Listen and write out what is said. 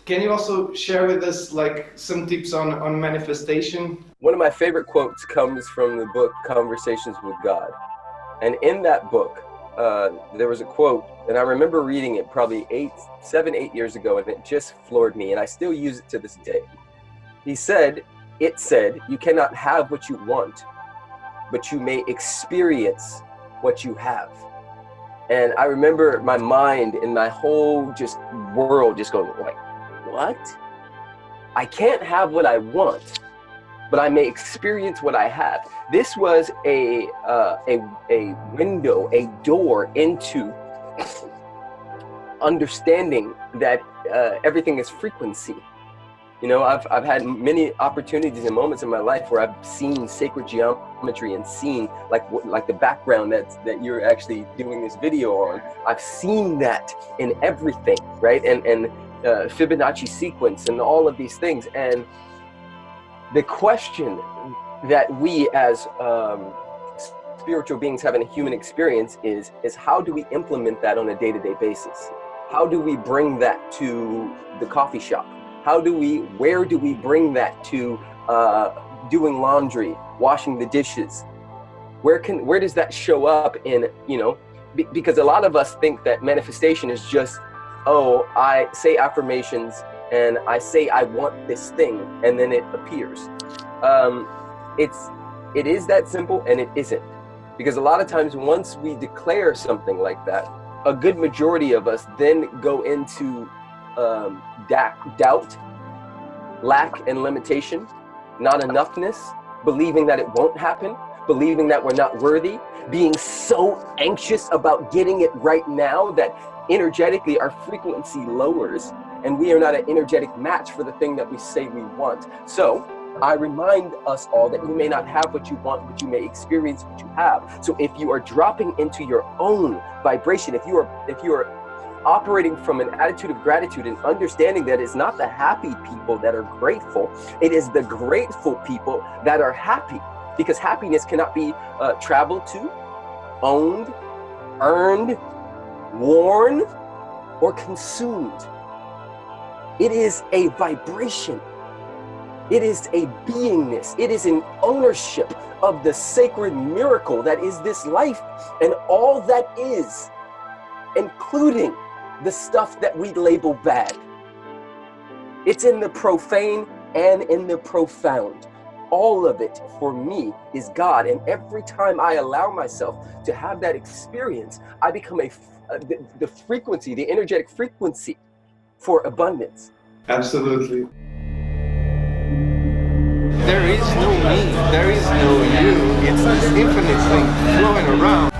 Can you also share with us like some tips on manifestation? One of my favorite quotes comes from the book Conversations with God. And in that book, there was a quote, and I remember reading it probably 7, 8 years ago, and it just floored me, and I still use it to this day. It said, you cannot have what you want, but you may experience what you have. And I remember my mind and my whole just world just going like, what? I can't have what I want, but I may experience what I have. This was a window, a door into understanding that everything is frequency. You know, I've had many opportunities and moments in my life where I've seen sacred geometry and seen like the background that you're actually doing this video on. I've seen that in everything, right? And Fibonacci sequence and all of these things. And the question that we as spiritual beings having a human experience is how do we implement that on a day-to-day basis? How do we bring that to the coffee shop? Where do we bring that to doing laundry, washing the dishes? Where does that show up in, you know, because a lot of us think that manifestation is just, oh, I say affirmations and I say I want this thing and then it appears. It is that simple, and it isn't. Because a lot of times once we declare something like that, a good majority of us then go into doubt, lack and limitation, not enoughness, believing that it won't happen, believing that we're not worthy, being so anxious about getting it right now that energetically our frequency lowers and we are not an energetic match for the thing that we say we want. So I remind us all that you may not have what you want, but you may experience what you have. So if you are dropping into your own vibration, if you are operating from an attitude of gratitude and understanding that it's not the happy people that are grateful, it is the grateful people that are happy, because happiness cannot be traveled to, owned, earned, worn, or consumed. It is a vibration. It is a beingness. It is an ownership of the sacred miracle that is this life and all that is, including the stuff that we label bad. It's in the profane and in the profound. All of it for me is God. And every time I allow myself to have that experience, I become the frequency, the energetic frequency for abundance. Absolutely. There is no me, there is no you. It's this infinite thing flowing around.